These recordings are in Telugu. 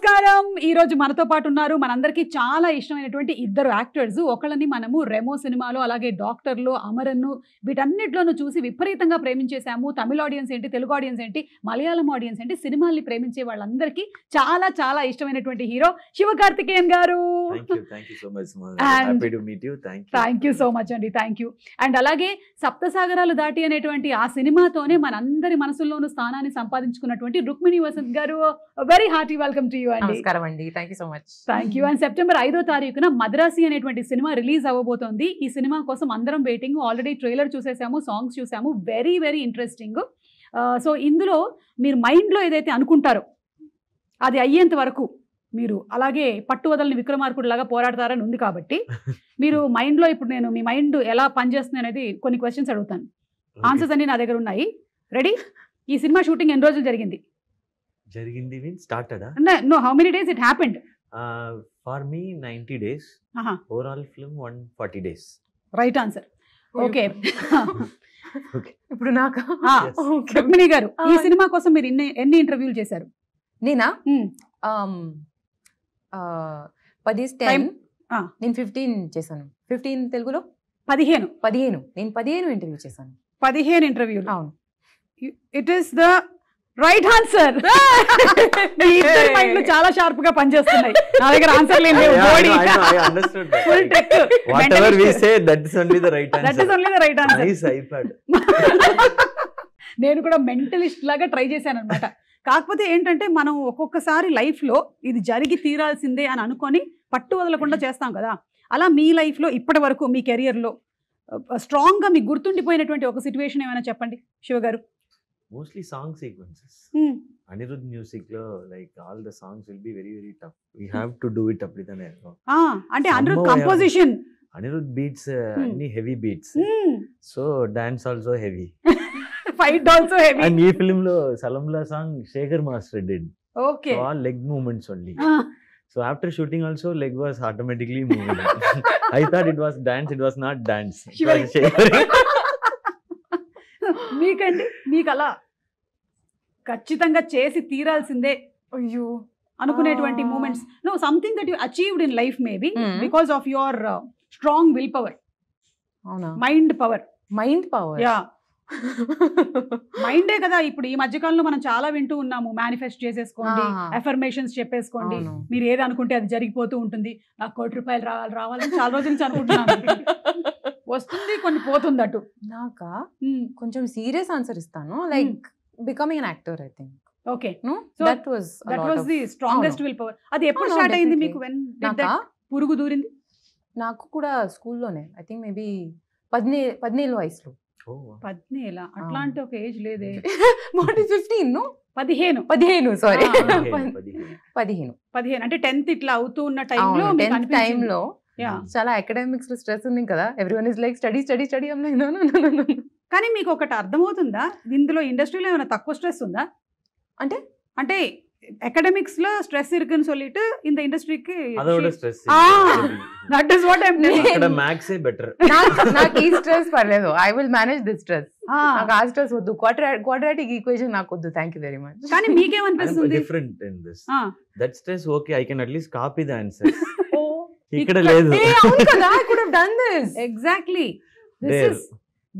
నమస్కారం. ఈ రోజు మనతో పాటు ఉన్నారు మనందరికీ చాలా ఇష్టమైనటువంటి ఇద్దరు యాక్టర్స్. ఒకళ్ళని మనము రెమో సినిమాలో, అలాగే డాక్టర్లో, అమరన్ వీటన్నిటిలోనూ చూసి విపరీతంగా ప్రేమించేసాము. తమిళ ఆడియన్స్ ఏంటి, తెలుగు ఆడియన్స్ ఏంటి, మలయాళం ఆడియన్స్ ఏంటి, సినిమాల్ని ప్రేమించే వాళ్ళందరికీ చాలా చాలా ఇష్టమైనటువంటి హీరో శివకార్తికేయన్ గారు. Thank you so much. Happy to meet you. Thank you so much అండి. Thank you. అండ్ అలాగే సప్తసాగరాలు దాటి అనేటువంటి ఆ సినిమాతోనే మనందరి మనసుల్లోనూ స్థానాన్ని సంపాదించుకున్నటువంటి రుక్మిణి వసంత్ గారు, very hearty welcome to you అండి. నమస్కారం అండి. Thank you so much. Thank you. And September 5వ తారీఖున మద్రాసి అనేటువంటి సినిమా రిలీజ్ అవ్వబోతోంది. ఈ సినిమా కోసం అందరం వెయిటింగ్. ఆల్రెడీ ట్రైలర్ చూసేసాము, సాంగ్స్ చూసాము, వెరీ వెరీ ఇంట్రెస్టింగ్. సో ఇందులో మీరు మైండ్లో ఏదైతే అనుకుంటారో అది అయ్యేంత వరకు మీరు అలాగే పట్టువదలని విక్రమార్కుడు లాగా పోరాడతారని ఉంది. కాబట్టి మీరు మైండ్లో ఇప్పుడు నేను మీ మైండ్ ఎలా పనిచేస్తుంది అనేది కొన్ని క్వశ్చన్స్ అడుగుతాను. ఆన్సర్స్ అన్ని నా దగ్గర ఉన్నాయి. రెడీ? ఈ సినిమా షూటింగ్ ఎన్ని రోజులు జరిగింది? జరిగింది means started no, how many days it happened? For me 90 days. Overall film 140 days. Right answer. Okay. ఇప్పుడు నాకు రుక్మిణి గారు, ఈ సినిమా కోసం మీరు ఎన్ని ఇంటర్వ్యూలు చేశారు? నేనా 10 నేను 15 చేశాను. 15 తెలుగులో 15 నేను 15 ఇంటర్వ్యూ చేశాను. 15 ఇంటర్వ్యూలు. అవును. It is the right answer. చాలా షార్ప్ గా పనిచేస్తున్నాయి. నా దగ్గర ఆన్సర్ లేదు. I understood that. Full trick. Whatever we say, that is only the right answer. That is only the right answer. Nice iPad. నేను కూడా మెంటలిస్ట్ లాగా ట్రై చేశాను అనమాట. కాకపోతే ఏంటంటే మనం ఒక్కొక్కసారి లైఫ్లో ఇది జరిగి తీరాల్సిందే అని అనుకొని పట్టు వదలకుండా చేస్తాం కదా. అలా మీ లైఫ్లో ఇప్పటి వరకు మీ కెరియర్లో స్ట్రాంగ్గా మీకు గుర్తుండిపోయినటువంటి ఒక సిచ్యువేషన్ ఏమైనా చెప్పండి శివ గారు. Mostly song sequences. Anirudh music lo, like all the songs will be very very tough. We have to do it up with an arrow. అంటే Anirudh composition. Anirudh beats any heavy beats. So dance also heavy. Fight also heavy. And ee film lo Salamla song Shekhar Master did. Okay. So all leg movements only. So after shooting also leg was automatically moving. I thought it was dance, it was not dance. It was shivering. మీకండి, మీకు అలా ఖచ్చితంగా చేసి తీరాల్సిందే అయ్యో అనుకునేటువంటి moments? No, something that you achieved in life maybe because of your strong will power. అవునా? Mind power. యా, మైండే కదా. ఇప్పుడు ఈ మధ్యకాలంలో మనం చాలా వింటూ ఉన్నాము, మేనిఫెస్ట్ చేసేసుకోండి, అఫర్మేషన్స్ చెప్పేసుకోండి, మీరు ఏది అనుకుంటే అది జరిగిపోతూ ఉంటుంది. నాకు ₹1 రావాలని చాలా రోజుల నుంచి అనుకుంటున్నాను. వస్తుంది, కొన్ని పోతుంది. అటు నాకా కొంచెం సీరియస్ ఆన్సర్ ఇస్తాను. Like becoming an actor, I think. Okay. So that was the strongest will power. అది ఎప్పుడు స్టార్ట్ అయింది మీకు? పురుగు దూరింది? నాకు కూడా స్కూల్లోనే, ఐ థింక్ మేబీ 17 వయసులో. 17? అట్లాంటి ఒక ఏజ్ లేదే. 15 సారీ 15 అంటే 10th ఇట్లా అవుతూ ఉన్న టైంలో చాలా అకాడమిక్స్ లో స్ట్రెస్ ఉంది కదా. Everyone is like study. కానీ మీకు ఒకటి అర్థమవుతుందా, ఇందులో ఇండస్ట్రీలో ఏమైనా తక్కువ స్ట్రెస్ ఉందా? అంటే అకాడమిక్స్ లో స్ట్రెస్ இருக்குன்னு சொல்லிட்டு இந்த ఇండస్ట్రీకి அதோட stress. That is what I am saying. ఇక్కడ మ్యాథ్స్ ఏ బెటర్. నాకు ఈ స్ట్రెస్ పర్లేదు. I will manage this stress. నాకు ఆ స్ట్రెస్ వద్దు. క్వాడ్రాటిక్ ఈక్వేషన్ నాకు వద్దు. Thank you very much. కానీ మీకేమనిపిస్తుంది? Different in this. That stress okay, I can at least copy the answers. ఇక్కడ లేదు. అవును కదా, I could have done this. Exactly.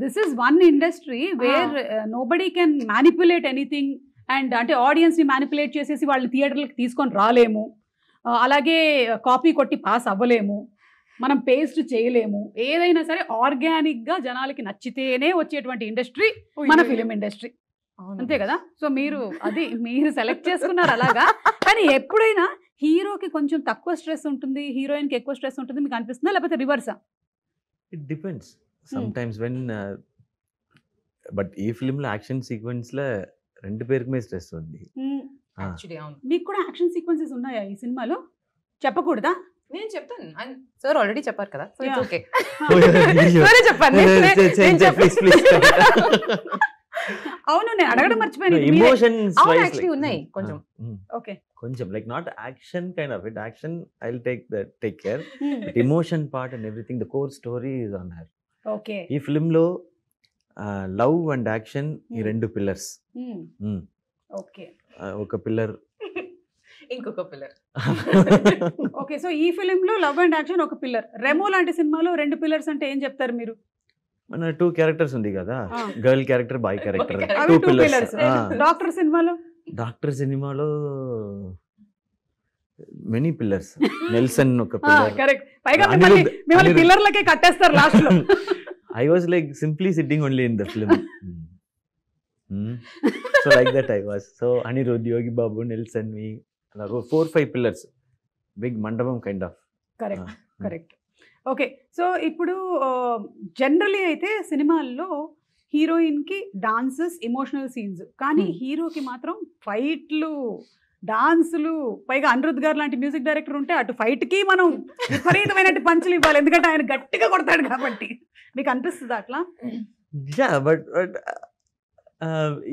This is one industry where nobody can manipulate anything. And అంటే ఆడియన్స్ని మ్యానిపులేట్ చేసేసి వాళ్ళని థియేటర్లకు తీసుకొని రాలేము, అలాగే కాపీ కొట్టి పాస్ అవ్వలేము, మనం పేస్ట్ చేయలేము. ఏదైనా సరే ఆర్గానిక్గా జనాలకి నచ్చితేనే వచ్చేటువంటి ఇండస్ట్రీ మన ఫిలిం ఇండస్ట్రీ. అంతే కదా. సో మీరు సెలెక్ట్ చేసుకున్నారు అలాగా. కానీ ఎప్పుడైనా హీరోకి కొంచెం తక్కువ స్ట్రెస్ ఉంటుంది, హీరోయిన్కి ఎక్కువ స్ట్రెస్ ఉంటుంది మీకు అనిపిస్తుందా, లేకపోతే రివర్సా? It depends sometimes when. But ఈ ఫిల్మ్లో యాక్షన్ సీక్వెన్స్లో 2 పేరుకి మీద స్ట్రెస్ ఉంది. మీకు కూడా యాక్షన్ సీక్వెన్సెస్ ఉన్నాయా ఈ సినిమాలో? చెప్పకూడదా? నేను చెప్తాను. సార్ ఆల్రెడీ చెప్పారు కదా. So it's okay. అవును, నేను అడగడం మర్చిపోయాను. ఎమోషన్స్ యాక్చువల్లీ ఉన్నాయి కొంచెం. ఓకే, కొంచెం like not action kind of it. Action I will take care. But emotion part and everything, the core story is on her. Okay. ఈ ఫిల్మ్ లో లవ్ అండ్ యాక్షన్ ఈ 2 పిల్లర్స్. ఓకే. ఒక పిల్లర్ ఇంకొక పిల్లర్. ఓకే, సో ఈ ఫిలిం లో లవ్ అండ్ యాక్షన్ ఒక పిల్లర్. రెమో లాంటి సినిమాలో 2 పిల్లర్స్ అంటే ఏం చెప్తారు మీరు? మన 2 క్యారెక్టర్స్ ఉంది కదా, గర్ల్ క్యారెక్టర్, బాయ్ క్యారెక్టర్, అవి 2 2 పిల్లర్స్. పిల్లర్స్. డాక్టర్ సినిమాలో? డాక్టర్ సినిమాలో మెనీ పిల్లర్స్. నెల్సన్ ఒక పిల్లర్. కరెక్ట్. పైగా మిమ్మల్ని పిల్లర్లకే కట్టేస్తారు లాస్ట్ లో. I was like simply sitting only in the film. So like that I was. So Anirudh, Yogi Babu, Nelson, me, 4-5 pillars. Big mandapam kind of. Correct correct. Okay, so ఇప్పుడు జనరలీ అయితే సినిమాల్లో హీరోయిన్ కి డాన్సెస్, ఎమోషనల్ సీన్స్, కానీ హీరోకి మాత్రం ఫైట్లు, డాన్సులు, పైగా అనిరుద్ధ్ గారు లాంటి మ్యూజిక్ డైరెక్టర్ ఉంటే అటు ఫైట్ కి మనం విపరీతమైన పంచులు ఇవ్వాలి, ఎందుకంటే ఆయన గట్టిగా కొడతాడు కాబట్టి. మీకు అనిపిస్తుంది అట్లా? Yeah, but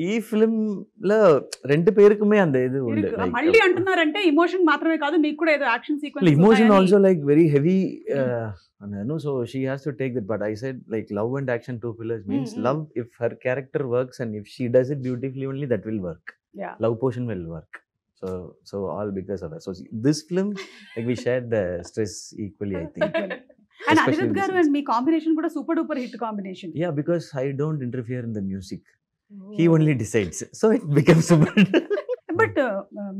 ఈ ఫిలిం లో 2 పేరుకుమే అంత ఇది ఉంది. మళ్ళీ అంటున్నారంటే ఇమోషన్ మాత్రమే కాదు, మీకు కూడా ఏదో action sequence. Emotion also like very heavy, so she has to take that, but I said like love and action 2 pillars means love, if her character works and if she does it beautifully only, that will work. Yeah, love portion will work. So all because of that. So this film, like we shared the stress equally, I think. And Anirudh garu and me combination kuda super duper hit combination. Yeah, because I don't interfere in the music. He only decides. So it becomes super. But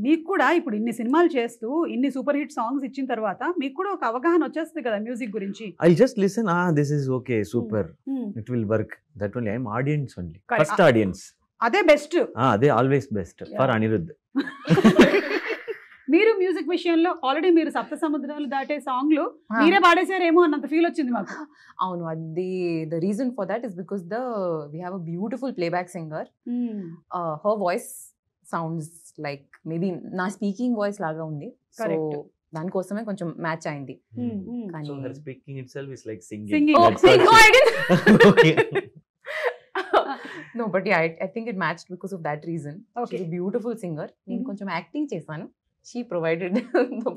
మీకు కూడా ఇప్పుడు ఇన్ని సినిమాలు చేస్తూ ఇన్ని సూపర్ హిట్ సాంగ్స్ ఇచ్చిన తర్వాత మీకు కూడా ఒక అవగాహన వచ్చేస్తుంది కదా మ్యూజిక్ గురించి. I'll just listen, this is okay, super. It will work. That only I'm audience only. First audience. అదే బెస్ట్. అదే ఆల్వేస్ బెస్ట్ ఫర్ అనిరుద్ధ్. మీరు మ్యూజిక్ విషయంలో ఆల్రెడీ మీరు సప్త సముద్రాలు దాటే సాంగ్లు మీరే పాడేశారేమో అన్నంత ఫీల్ వచ్చింది మాకు. అవును, అది the reason for that is because we have a beautiful playback singer. Her voice sounds like maybe నా స్పీకింగ్ వాయిస్ లాగా ఉంది. సో దానికోసమే కొంచెం మ్యాచ్ అయింది. So her speaking itself is like singing. No, but yeah, I think it matched because of that reason. Okay. She's a beautiful singer. నేను కొంచెం యాక్టింగ్ చేశాను. She provided the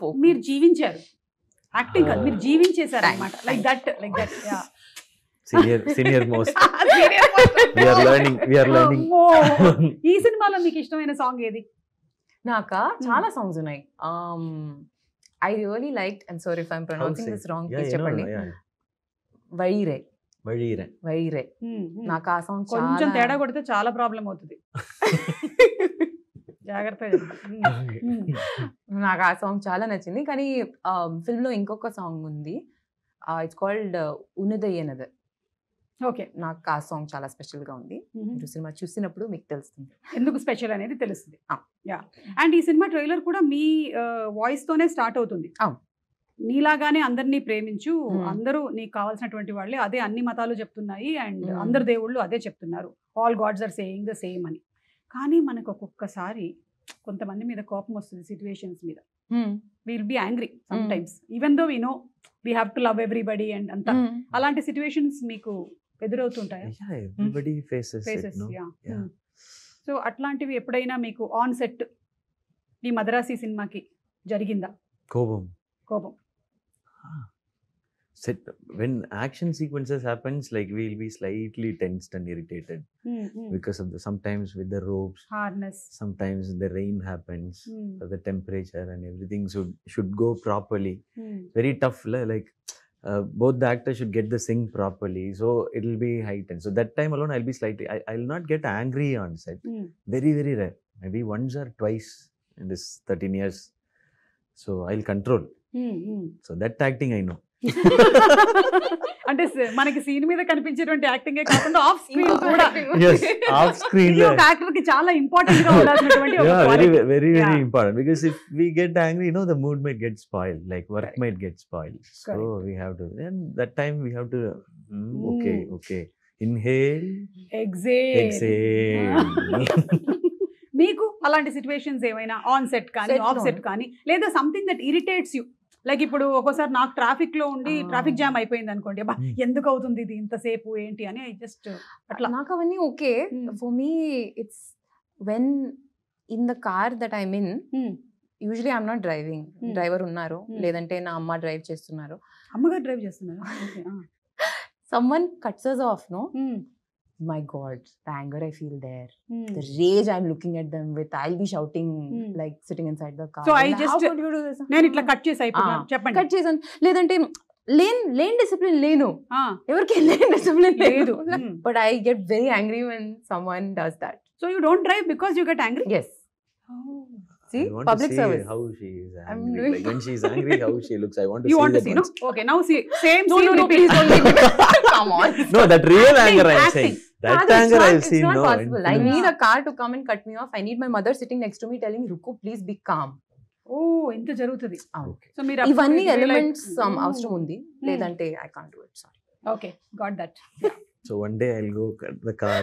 vocal. మీరు జీవించారు, యాక్టింగ్ కాదు మీరు జీవించేశారు అన్నమాట. Like that yeah. Senior most. We are learning. ఈ సినిమాలో మీకు ఇష్టమైన సాంగ్ ఏది? నాకా చాలా సాంగ్స్ ఉన్నాయి. I really liked, I'm sorry if I'm pronouncing this wrong, please చెప్పండి. వైరే. నాకు ఆ సాంగ్ కొంచెం తేడా కొడితే చాలా ప్రాబ్లం అవుతుంది. జాగ్రత్తగా. నాకు ఆ సాంగ్ చాలా నచ్చింది. కానీ ఫిల్మ్ లో ఇంకొక సాంగ్ ఉంది, ఇట్స్ కాల్డ్ ఉన్నదయ్యనదర్. ఓకే, నాకు ఆ సాంగ్ చాలా స్పెషల్ గా ఉంది. మీరు సినిమా చూసినప్పుడు మీకు తెలుస్తుంది ఎందుకు స్పెషల్ అనేది తెలుస్తుంది. యా, అండ్ ఈ సినిమా ట్రైలర్ కూడా మీ వాయిస్ తోనే స్టార్ట్ అవుతుంది. నీలాగానే అందరినీ ప్రేమించు, అందరూ నీకు కావాల్సినటువంటి వాళ్ళే, అదే అన్ని మతాలు చెప్తున్నాయి అండ్ అందరు దేవుళ్ళు అదే చెప్తున్నారు, all gods are saying the same అని. కానీ మనకు ఒక్కొక్కసారి కొంతమంది మీద కోపం వస్తుంది, సిచ్యువేషన్స్ మీద. Will be angry sometimes even though we know we have to love everybody and అంతా. అలాంటి సిచ్యువేషన్స్ మీకు ఎదురవుతుంటాయా? Everybody faces it, no? Yeah. So అట్లాంటివి ఎప్పుడైనా మీకు ఆన్ సెట్ ఈ మద్రాసి సినిమాకి జరిగిందా కోపం? Set when action sequences happens, like we'll be slightly tensed and irritated because of sometimes with the ropes, harness, sometimes the rain happens, the temperature and everything should go properly. Very tough, like both the actors should get the sync properly, so it'll be heightened. So that time alone I'll be slightly, I'll not get angry on set. Very very rare, maybe once or twice in this 13 years. So I'll control. So that acting I know. అంటే మనకి సీన్ మీద కనిపించేటువంటి యాక్టింగ్ కాకుండా ఆఫ్ స్క్రీన్ కూడా. Yes, off screen ఒక యాక్టర్ కి చాలా ఇంపార్టెంట్ గా ఉండాల్సినటువంటి ఒక very very very important, because if we get angry, the mood might get spoiled, like work might get spoiled. So we have to, and that time we have to okay, inhale, exhale. మీకు అలాంటి సిచ్యువేషన్స్ ఏమైనా ఆన్ సెట్ కానీ ఆఫ్ సెట్ కానీ, లేదా something that irritates you? Like ఇప్పుడు ఒక్కోసారి నాకు ట్రాఫిక్ లో ఉండి ట్రాఫిక్ జామ్ అయిపోయింది అనుకోండి, అబ్బా ఎందుకు అవుతుంది ఇది ఇంతసేపు ఏంటి అని, జస్ట్ అట్లా. నాకు అవన్నీ okay. For me it's when in the car that I mean, usually I'm not driving, driver ఉన్నారు, లేదంటే నా అమ్మ డ్రైవ్ చేస్తున్నారు. అమ్మగారు డ్రైవ్ చేస్తున్నారు. Someone cuts us off, no? my God, the anger I feel there, the rage I'm looking at them with, I'll be shouting like sitting inside the car. So I Like, just- how could you do this? నేను ఇట్లా కట్ చేసి అయిపోతున్నాను చెప్పండి. కట్ చేసాను. లేదంటే లేని డిసిప్లిన్ లేను, ఎవరికి లేని డిసిప్లిన్ లేదు. లేదు. But I get very angry when someone does that. So you don't drive because you get angry? Yes. See, I want public to see service. how she is I'm angry. doing- Like when she's angry, how she looks. I want to You see want to that see, no? once. Okay, now see, same No, scene no, no, repeat. please don't make me. Come on. No, that real Acting, anger I'm acting. saying. That Father, anger I've it's seen. not No, in possible. I films. need a car to come and cut me off. I need my mother sitting next to me telling, Ruko, please be calm. ఓ ఇంత జరుగుతుంది. Okay. సో మీరు ఇవన్నీ ఎలిమెంట్స్ అవసరం ఉంది, లేదంటే I can't do it. Sorry. Okay, got that. So one day I'll go cut the car.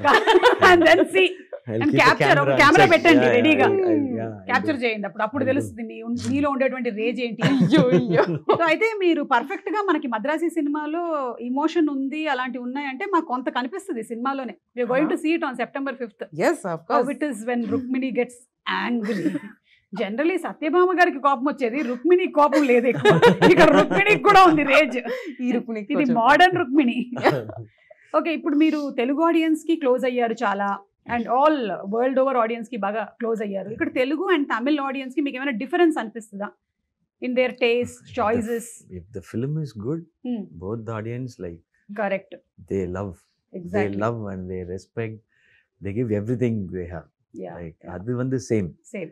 And then see, I'll and keep capture, the camera. camera and check. పెట్టండి Yeah, రెడీగా. yeah, I'll capture do. చేయండి, అప్పుడు I'll do. తెలుస్తుంది నీలో ఉండేటువంటి రేజ్ ఏంటి. అయ్యో అయ్యో. సో అయితే మీరు పర్ఫెక్ట్ గా మనకి మద్రాసి సినిమాలో ఇమోషన్ ఉంది అలాంటివి ఉన్నాయంటే మాకు కొంత కనిపిస్తుంది సినిమాలోనే. We are going to see it on September 5th. Yes, of How course. it is when Rukmini gets angry. Generally Satyabhama గారికి కోపం వచ్చేది, రుక్మిణి కోపం లేదు ఎక్కువ. ఇక్కడ రుక్మిణికి కూడా ఉంది రేజ్. ఈ రుక్మిణి ఇది మోడర్న్ రుక్మిణి. ఓకే, ఇప్పుడు మీరు తెలుగు ఆడియన్స్ కి క్లోజ్ అయ్యారు చాలా, and all world over audience కి బాగా క్లోజ్ అయ్యారు. ఇక్కడ తెలుగు అండ్ తమిళ్ ఆడియన్స్ కి మీకు ఏమైనా డిఫరెన్స్ అనిపిస్తుందా in there taste, choices? If the film is good, both the audience like correct, they love, they exactly, love and they respect. They give everything they have. Like adu vandu same. Same.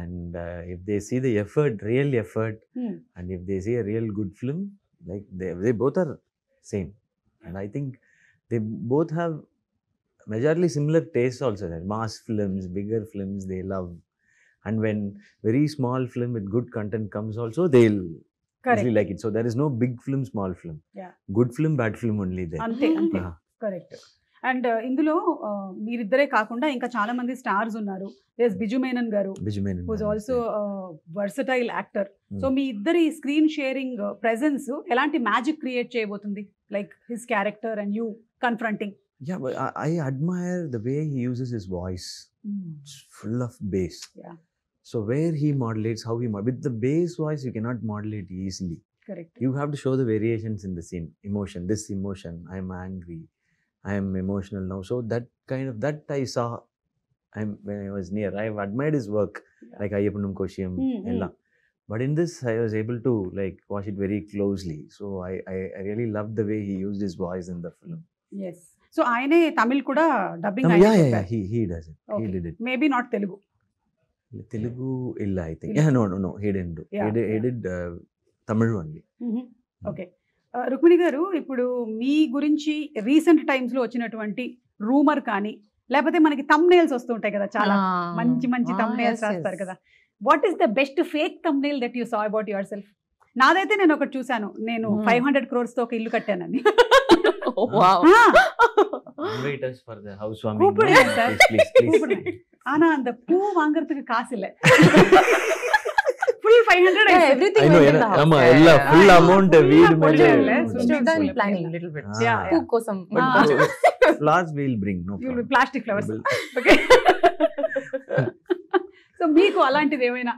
And if they see the effort, real effort, and if they see a real good film, like they both are same. And I think they both have majorly similar tastes also. That mass films, bigger films, they love. And when very small film with good content comes also, they'll easily like it. So there is no big film, small film. Yeah. Good film, bad film only there. అంతే అంతే, Ah. కరెక్ట్. అండ్ ఇందులో మీరిద్దరే కాకుండా ఇంకా చాలా మంది స్టార్స్ ఉన్నారు. బిజు మేనన్ గారు, Biju Menon. Whose also versatile actor. So మీ ఇద్దరి స్క్రీన్ షేరింగ్ ప్రెజెన్స్ ఎలాంటి మ్యాజిక్ క్రియేట్ చేయబోతుంది? Like his character and you confronting. Yeah, but I admire the way he uses his voice. It's full of bass. Yeah. So where he modulates, how he with the bass voice, you cannot modulate easily. Correct. You have to show the variations in the scene. Emotion, this emotion, I am angry, I am emotional now. So that kind of that I saw. When I was near, I admired his work, like Ayyappanum Koshiyam, ella. But in this, I was able to like watch it very closely. So I really loved the way he used his voice in the film. Yes. So ఆయనే తమిళ్ కూడా dubbing Yeah. He does it. He did it. Maybe not Telugu. Telugu illa, I think. Illa. Yeah, no. He didn't do. Yeah, He did Tamil only. Okay, Rukmini గారు, ఇప్పుడు మీ గురించి రీసెంట్ టైమ్స్ లో వచ్చినటువంటి రూమర్ కానీ, లేకపోతే మనకి thumbnails వస్తుంటాయి కదా, చాలా మంచి మంచి thumbnails రాస్తారు కదా. What is the best fake thumbnail that you saw about your self? నాదైతే నేను ఒకటి చూసాను, నేను 500 crores తో ఒక ఇల్లు కట్టానని. Wow. Invite us for the housewarming. கூப்பிடுங்க No? சார். Please. ஆனா அந்த பூ வாங்குறதுக்கு காசு இல்ல. full 500 Yeah, everything I know. went in the house. Amma, ella full amount full weed amount. Still done planning a little bit. Yeah. Poo kosam. But flowers we'll bring. No you problem. Plastic flowers. We'll- okay. So మీకు అలాంటిది ఏమైనా?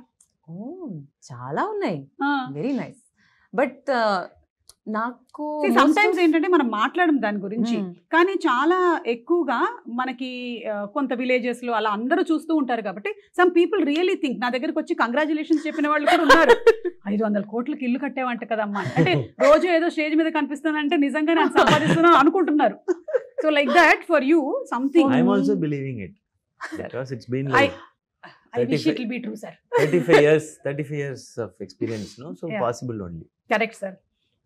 చాలా ఉన్నాయి, వెరీ నైస్. బట్ నాకు సమ్ టైమ్స్ ఏంటంటే మనం మాట్లాడడం దాని గురించి, కానీ చాలా ఎక్కువగా మనకి కొంత విలేజెస్ లో అలా అందరూ చూస్తూ ఉంటారు కాబట్టి సమ్ పీపుల్ రియలీ థింక్, నా దగ్గరకు వచ్చి కంగ్రాచులేషన్స్ చెప్పిన వాళ్ళు కూడా ఉన్నారు, 500 కోట్లకి ఇల్లు కట్టేవంట కదమ్మా, అంటే రోజు ఏదో స్టేజ్ మీద కనిపిస్తానంటే నిజంగా నేను సంపాదిస్తున్నాను అనుకుంటున్నారు. So like that for you something. I'm also believing it because it's been like I wish it will be true, sir. 35 years of experience, no? So Yeah. possible only. Correct sir.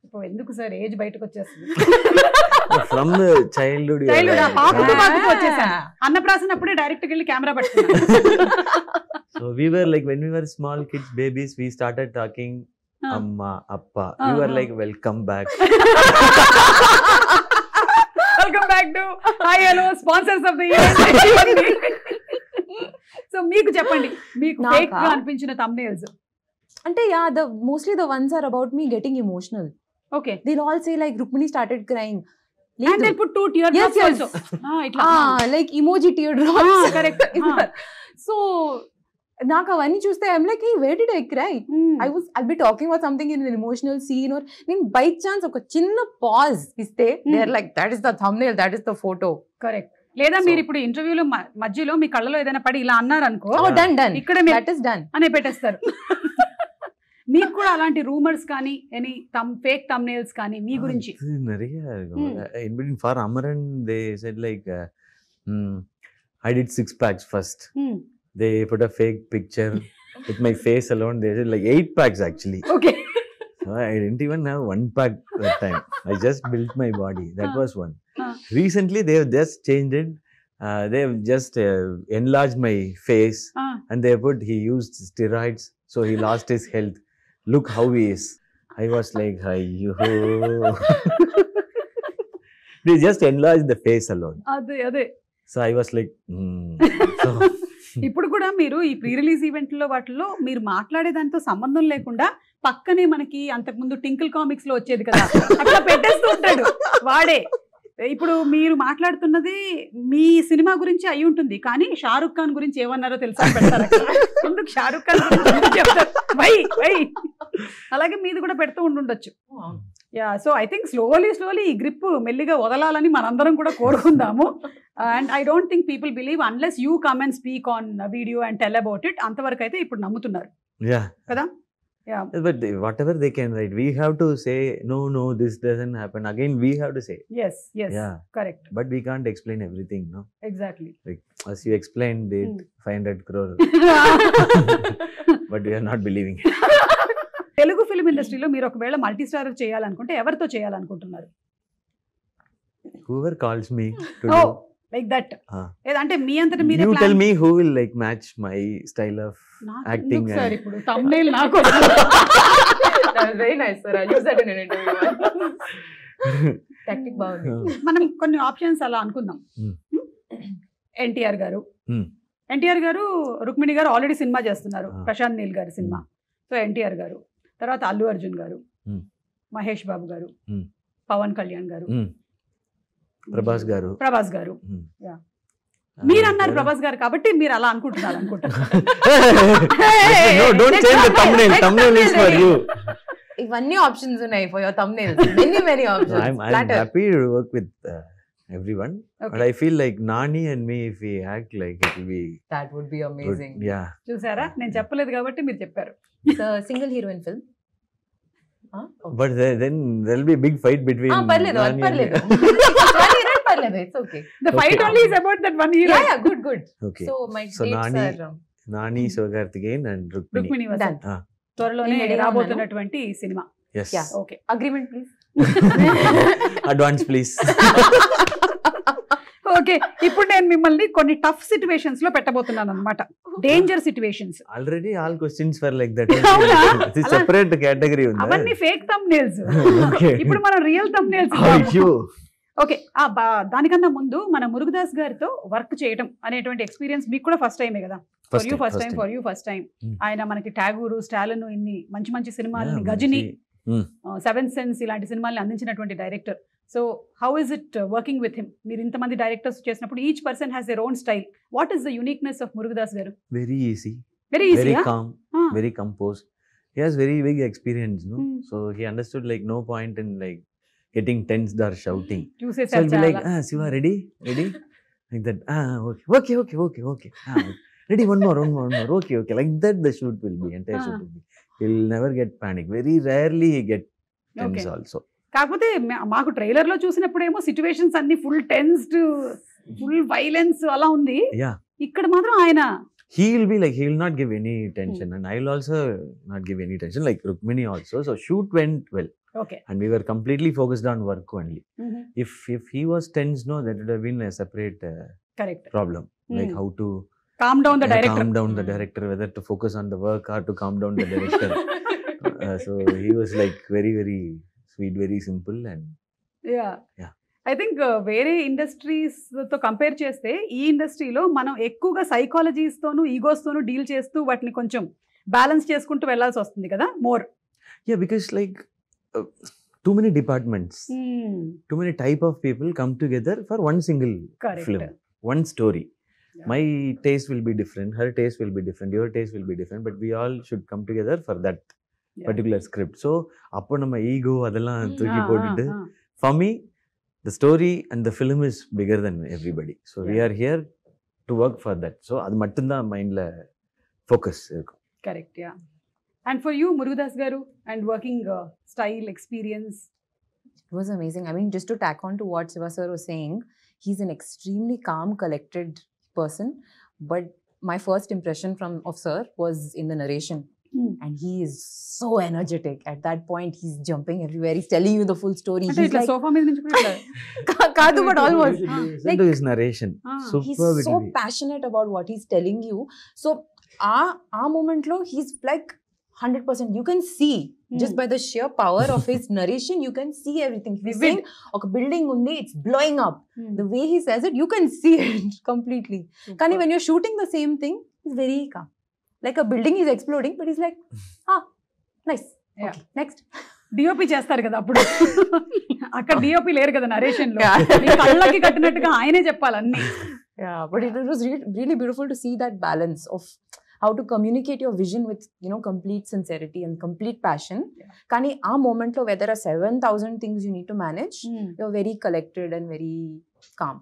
ఇప్పుడు ఎందుకు సార్ ఏజ్ బయటకు వచ్చేస్తుంది? From the childhood. you are Childhood, like- పాకుతూ వచ్చేసాను. అన్నప్రాసనప్పుడే డైరెక్ట్ వెళ్ళి కెమెరా పట్టుకున్నాను. So we were like, when we were small kids, babies, we started talking Amma, Appa. We were like, welcome back. Welcome back to hi hello sponsors of the year. So మీకు చెప్పండి, మీకు నాకా? ఫేక్ గా అనిపించిన thumbnails. అంటే mostly the ones are about me getting emotional. Okay, They'll all say like Rukmini started crying. and they put 2 teardrops Yes, yes. also. ఇట్లా Like emoji teardrops. correct. So నాకు అవన్నీ చూస్తే I'm like, hey, where did I cry? I'll be talking about something in an emotional scene, or నేను బై ఛాన్స్ ఒక చిన్న పాజ్ ఇస్తే they're like, that is the thumbnail, that is the photo. Correct. లేదా మీరు ఇప్పుడు ఇంటర్వ్యూలో మధ్యలో మీ కళ్ళలో ఏదైనా పడి ఇలా అన్నారు అనుకో, done. ఇక్కడ That is done. అనే పెట్టేస్తారు. మీకు కూడా అలాంటి రూమర్స్ కానీ ఎనీ ఫేక్ thumbnails కానీ మీ గురించి? நிறைய in between for Amaran they said like I did 6 packs first. They put a fake picture with my face alone. They said like 8 packs actually. Okay. So I didn't even have 1 pack that time. I just built my body. That was one. Recently they have just changed it. They have just enlarged my face and they put he used steroids, so he lost his health. Look how he is. I was like, ayyo. They just enlarged the face alone. అదే. So I was like, So ఇప్పుడు కూడా మీరు ఈ ప్రీ రిలీజ్ ఈవెంట్లో వాటిల్లో మీరు మాట్లాడే దాంతో సంబంధం లేకుండా పక్కనే మనకి అంతకుముందు టింకిల్ కామిక్స్ లో వచ్చేది కదా, అట్లా పెట్టేస్తూ ఉంటాడు వాడే. ఇప్పుడు మీరు మాట్లాడుతున్నది మీ సినిమా గురించి అయి ఉంటుంది, కానీ షారుఖ్ ఖాన్ గురించి ఏమన్నారో తెలుసా పెడతారు. ఎందుకు షారుఖ్ ఖాన్ గురించి చెప్తారు? వై అలాగే మీది కూడా పెడుతూ ఉండుండొచ్చు. Yeah, so I think slowly ఈ గ్రిప్ మెల్లిగా వదలాలని మనందరం కూడా కోరుకుందాము. And I don't think people believe unless you come and speak on video and tell about it. అంతవరకు అయితే ఇప్పుడు నమ్ముతున్నారు కదా. Yeah. But whatever they can write, we have to say no, this doesn't happen. Again, we have to say. Yes, Yeah. Correct. But we can't explain everything, no? Exactly. Like as you explained it, 500 crore. But we are not believing it. Telugu film ఇండస్ట్రీలో మీరు ఒకవేళ మల్టీ స్టారర్ చేయాలనుకుంటే ఎవరితో చేయాలనుకుంటున్నారు? Whoever calls me to Oh, do. like that. అంటే మీ అంతటా మీరే You plan- tell me who will like match my style of acting. Sir ఇప్పుడు thumbnail నాకు That was very nice, sir. I'll use that in an interview. Tactic బాగుంది. మనం కొన్ని ఆప్షన్స్ అలా అనుకుందాం. ఎన్టీఆర్ గారు, రుక్మిణి గారు ఆల్రెడీ సినిమా చేస్తున్నారు, ప్రశాంత్ నీల్ గారి సినిమా. సో ఎన్టీఆర్ గారు, తర్వాత అల్లు అర్జున్ గారు, మహేష్ బాబు గారు, పవన్ కళ్యాణ్ గారు, ప్రభాస్ గారు. మీరు అన్నారు ప్రభాస్ గారు కాబట్టి మీరు అలా అనుకుంటున్నారు అనుకుంటారు. No, don't change the thumbnail. Thumbnail is for you. ఇవన్నీ ఆప్షన్స్ ఉన్నాయి for your thumbnails. Many options. I'm happy to work with everyone. Okay. But I feel like Nani and me, if we act like it will be That would be amazing. good. Yeah. చూసారా, నేను చెప్పలేదు కాబట్టి మీరు చెప్పారు. It's a single heroine film. But then there will be a big fight between పర్లేదు. Nani and పర్లేదు. పర్లేదు. It's okay. The fight only is about that one hero. Yeah, good. Okay. So my So dates Nani- are Nani, Sivakarthikeyan and Rukmini. Rukmini done. Vasant త్వరలోనే నేను ready గా రాబోతున్నటువంటి cinema. Yes. Yeah. Okay. agreement, please. Advance, please. Okay, ఇప్పుడు నేను మిమ్మల్ని కొన్ని టఫ్ సిచ్యువేషన్స్ లో పెట్టబోతున్నాను అన్నమాట. Danger situations. Already all questions were like that. అవునా? It's separate category ఉంది. అవన్నీ ఫేక్ thumbnails. Okay. ఇప్పుడు మనం రియల్ thumbnails. Ayyo. ఓకే, దానికన్నా ముందు మన మురుగదాస్ గారితో వర్క్ చేయడం అనేటువంటి ఎక్స్పీరియన్స్ మీకు కూడా ఫస్ట్ టైమే కదా? For you first time. ఆయన మనకి టాగూరు, స్టాలిన్, ఇన్ని మంచి సినిమాలని, గజని, సెవెన్ సెన్స్ ఇలాంటి సినిమాల్ని అందించినటువంటి director. So how is it working with him? మీరు ఇంతమంది డైరెక్టర్స్ చేసినప్పుడు each person has their own style. What is the uniqueness of Murugadoss గారు? Very easy. Very easy. Very calm. Very composed. He has very big experience, no? So he understood like no point in like getting tensed or shouting. So he'll be like, Siva, ready? Like that. Okay. Ready, one more. Okay. Like that the shoot will be, entire shoot will be. He'll never get panic. Very rarely he get tense also. కాకపోతే మాకు ట్రైలర్ లో చూసినప్పుడేమో సిచ్యువేషన్స్ అన్ని ఫుల్ టెన్స్డ్, ఫుల్ వైలెన్స్ అలా ఉంది. Yeah. ఇక్కడ మాత్రం ఆయన He will be like, he will not give any tension and I will also not give any tension, like Rukmini also. So shoot went well. Okay. And we were completely focused on work only. If he was tense, no, that would have been a separate correct. problem. Like how to calm down the director. calm down the director, whether to focus on the work or to calm down the director. So he was like very, very sweet, very simple and Yeah. I think వేరే ఇండస్ట్రీస్ తో కంపేర్ చేస్తే ఈ ఇండస్ట్రీలో మనం ఎక్కువగా సైకాలజీస్ తోను, ఈగోస్ తోను డీల్ చేస్తూ వాటిని కొంచెం బ్యాలెన్స్ చేసుకుంటూ వెళ్ళాల్సి వస్తుంది కదా more. Yeah, because like too many departments, too many type of people come together for one single film, one story. Yeah. My taste will be different, her taste will be different, your taste will be different, but we all should come together for that particular script. So appo nama ego adella thooki potittu, for me the story and the film is bigger than everybody. So we are here to work for that. So அது மட்டும் தான் மைண்ட்ல ஃபோக்கஸ் இருக்கும். Correct, yeah. And for you, Murugadas garu, and working style experience? It was amazing. I mean, just to tack on to what Siva sir was saying, he's an extremely calm, collected person. But my first impression of sir was in the narration. And he is so energetic. At that point, he's jumping everywhere. He's telling you the full story. He's like, sofa మీద నుంచి కూడా ఇట్లా. Kadu, but almost. Listen to his narration. He's Superb it so will be. passionate about what he's telling you. So, our moment lo, he's like 100%. You can see, just by the sheer power of his narration, you can see everything. He's saying, okay, building undi, it's blowing up. The way he says it, you can see it completely. Kani, when you're shooting the same thing, he's very calm. Like a building is exploding, but he's like, nice. Yeah. Okay, next. DOP చేస్తారు కదా అప్పుడు, అక్కడ డిఓపి లేరు కదా నరేషన్ లో, మీ కళ్ళకి కట్టినట్టుగా ఆయనే చెప్పాలి అన్ని. Yeah, but it was really beautiful to see that balance of how to communicate your vision with, you know, complete sincerity and complete passion. Kani our moment lo, where there are 7,000 things you need to manage, you're very collected and very calm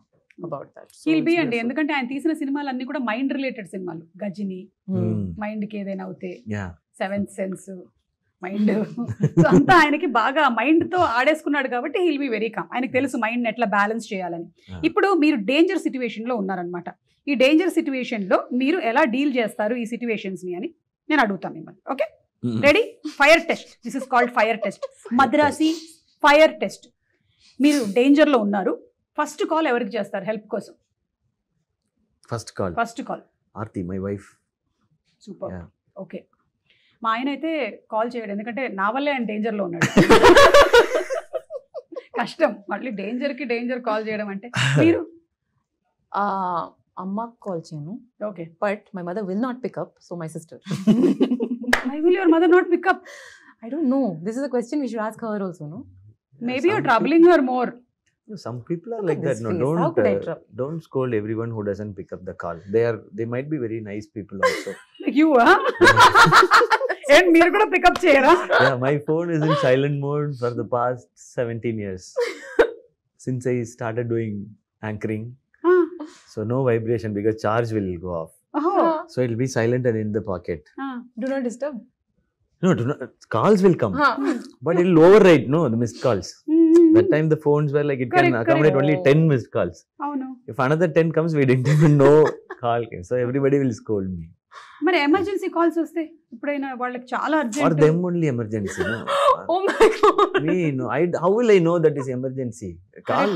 about that. So he'll be అండి, ఎందుకంటే ఆయన తీసిన సినిమాలు అన్ని కూడా మైండ్ రిలేటెడ్ సినిమాలు. గజిని మైండ్ కి ఏదైనా అవుతే, సెవెంత్ సెన్స్ మైండ్, సో అంతా ఆయనకి బాగా మైండ్ తో ఆడేసుకున్నాడు కాబట్టి హీల్ బి వెరీ కామ్. ఆయనకి తెలుసు మైండ్ ఎట్లా బ్యాలెన్స్ చేయాలని. ఇప్పుడు మీరు డేంజర్ సిచ్యువేషన్ లో ఉన్నారనమాట. ఈ డేంజర్ సిచ్యువేషన్ లో మీరు ఎలా డీల్ చేస్తారు ఈ సిచ్యువేషన్స్ ని అని నేను అడుగుతాను మిమ్మల్ని. Okay, ready? Fire test. This is called fire test, Madrasi fire test. మీరు డేంజర్ లో ఉన్నారు, ఫస్ట్ కాల్ ఎవరికి చేస్తారు హెల్ప్ కోసం? First call Aarti, my wife. Super. Okay, మా ఆయన అయితే కాల్ చేయడు, ఎందుకంటే నా వల్లే ఆయన డేంజర్ లో ఉన్నాడు. కష్టం మళ్ళీ డేంజర్ కాల్ చేయడం అంటే. మీరు? అమ్మకి కాల్ చేయను. Okay, but my mother will not pick up, so my sister. Why will your mother not pick up? I don't know. This is a question we should ask her also, no? Maybe you're troubling her more. Some people are like that. No, don't scold everyone who doesn't pick up the call. They might be very nice people also. Like you, huh? And మీరు కూడా పికప్ చేయరా? Yeah, my phone is in silent mode for the past 17 years. Since I started doing anchoring. So no vibration because charge will go off. So it will be silent and in the pocket. Do not disturb. No, calls will come. But it will override, no, the missed calls. That time the phones were like, it can accommodate only 10 missed calls. Oh no. If another 10 comes, we didn't even know call came. So everybody will scold me. మరి ఎమర్జెన్సీ కాల్స్ వస్తే ఇప్పుడైనా వాళ్ళకి చాలా urgent. For them only emergency, no? Oh my God. Me, no. How will I know that is emergency? Call.